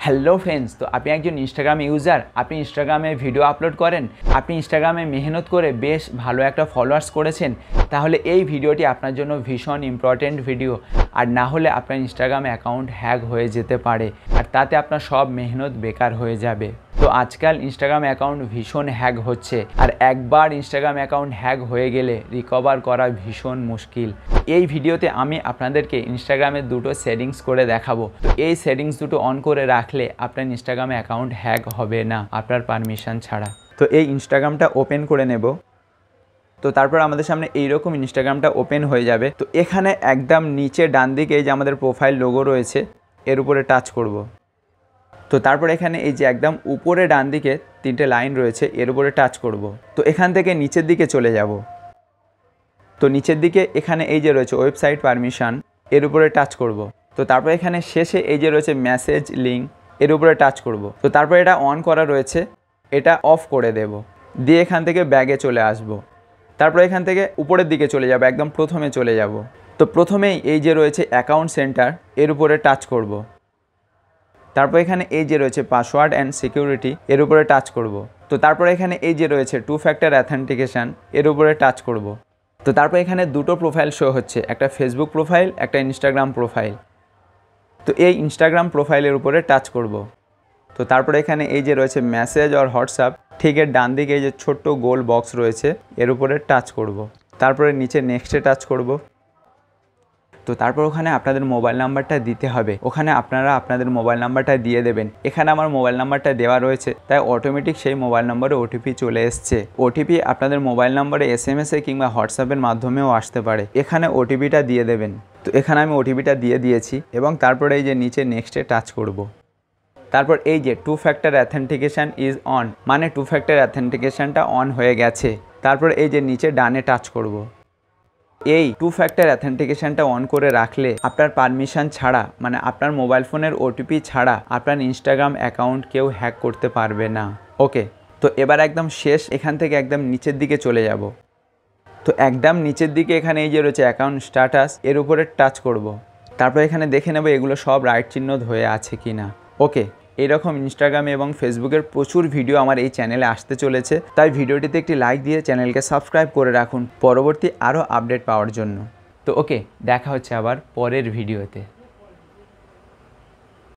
Hello friends, তো আপনি একজন ইনস্টাগ্রাম ইউজার, আপনি ইনস্টাগ্রামে ভিডিও আপলোড করেন, আপনি ইনস্টাগ্রামে মেহনত করে বেশ ভালো একটা ফলোয়ার্স করেছেন, তাহলে এই ভিডিওটি আপনার জন্য ভীষণ ইম্পর্টেন্ট ভিডিও। আর না হলে আপনার ইনস্টাগ্রাম অ্যাকাউন্ট হ্যাক হয়ে যেতে পারে আর তাতে আপনার সব মেহনত বেকার হয়ে যাবে। তো আজকাল ইনস্টাগ্রাম অ্যাকাউন্ট ভীষণ হ্যাক হচ্ছে আর একবার ইনস্টাগ্রাম অ্যাকাউন্ট হ্যাক হয়ে গেলে রিকভার করা ভীষণ মুশকিল। এই ভিডিওতে আমি আপনাদেরকে ইনস্টাগ্রামের দুটো সেটিংস করে দেখাবো। তো এই সেটিংস দুটো অন করে রাখলে আপনার ইনস্টাগ্রামে অ্যাকাউন্ট হ্যাক হবে না আপনার পারমিশন ছাড়া। তো এই ইনস্টাগ্রামটা ওপেন করে নেব। তো তারপর আমাদের সামনে এইরকম ইনস্টাগ্রামটা ওপেন হয়ে যাবে। তো এখানে একদম নিচে ডান দিকে এই যে আমাদের প্রোফাইল লোগো রয়েছে, এর উপরে টাচ করব। তো তারপর এখানে এই যে একদম উপরে ডান দিকে তিনটে লাইন রয়েছে, এর উপরে টাচ করব। তো এখান থেকে নিচের দিকে চলে যাব। তো নিচের দিকে এখানে এই যে রয়েছে ওয়েবসাইট পারমিশন, এর উপরে টাচ করব। তো তারপর এখানে শেষে এই যে রয়েছে মেসেজ লিঙ্ক, এর উপরে টাচ করব। তো তারপর এটা অন করা রয়েছে, এটা অফ করে দেব, দিয়ে এখান থেকে ব্যাগে চলে আসব। তারপর এখান থেকে উপরের দিকে চলে যাব, একদম প্রথমে চলে যাব। তো প্রথমেই এই যে রয়েছে অ্যাকাউন্ট সেন্টার, এর উপরে টাচ করব। তারপর এখানে এই যে রয়েছে পাসওয়ার্ড অ্যান্ড সিকিউরিটি, এর উপরে টাচ করব। তো তারপর এখানে এই যে রয়েছে 2 ফ্যাক্টর অ্যাথেন্টিকেশন, এর উপরে টাচ করব। তো তারপর এখানে দুটো প্রোফাইল শো হচ্ছে, একটা ফেসবুক প্রোফাইল, একটা ইনস্টাগ্রাম প্রোফাইল। তো এই ইনস্টাগ্রাম প্রোফাইলের উপরে টাচ করব। তো তারপরে এখানে এই যে রয়েছে মেসেজ আর হোয়াটসঅ্যাপ, ঠিক এর ডান দিকে এই যে ছোট্ট গোল বক্স রয়েছে, এর উপরে টাচ করব। তারপরে নিচে নেক্সটে টাচ করব। তো তারপর ওখানে আপনাদের মোবাইল নাম্বারটা দিতে হবে, ওখানে আপনারা আপনাদের মোবাইল নাম্বারটা দিয়ে দেবেন। এখানে আমার মোবাইল নাম্বারটা দেওয়া রয়েছে, তাই অটোমেটিক সেই মোবাইল নাম্বারে ওটিপি চলে এসছে। ওটিপি আপনাদের মোবাইল নাম্বারে SMS-এ কিংবা হোয়াটসঅ্যাপের মাধ্যমেও আসতে পারে, এখানে ওটিপিটা দিয়ে দেবেন। তো এখানে আমি ওটিপিটা দিয়ে দিয়েছি এবং তারপরে এই যে নিচে নেক্সটে টাচ করব। তারপর এই যে 2 ফ্যাক্টর অ্যাথেন্টিকেশন ইজ অন, মানে 2 ফ্যাক্টর অ্যাথেন্টিকেশনটা অন হয়ে গেছে। তারপর এই যে নিচে ডানে টাচ করব। এই 2 ফ্যাক্টর অ্যাথেন্টিকেশনটা অন করে রাখলে আপনার পারমিশন ছাড়া, মানে আপনার মোবাইল ফোনের ওটিপি ছাড়া আপনার ইনস্টাগ্রাম অ্যাকাউন্ট কেউ হ্যাক করতে পারবে না। ওকে, তো এবার একদম শেষ এখান থেকে একদম নিচের দিকে চলে যাব। তো একদম নিচের দিকে এখানে এই যে রয়েছে অ্যাকাউন্ট স্ট্যাটাস, এর উপরে টাচ করব। তারপর এখানে দেখে নেব এগুলো সব রাইট চিহ্ন হয়ে আছে কি না। ওকে, এরকম ইনস্টাগ্রামে এবং ফেসবুকের প্রচুর ভিডিও আমার এই চ্যানেলে আসতে চলেছে, তাই ভিডিওটিতে একটি লাইক দিয়ে চ্যানেলকে সাবস্ক্রাইব করে রাখুন পরবর্তী আরও আপডেট পাওয়ার জন্য। তো ওকে, দেখা হচ্ছে আবার পরের ভিডিওতে।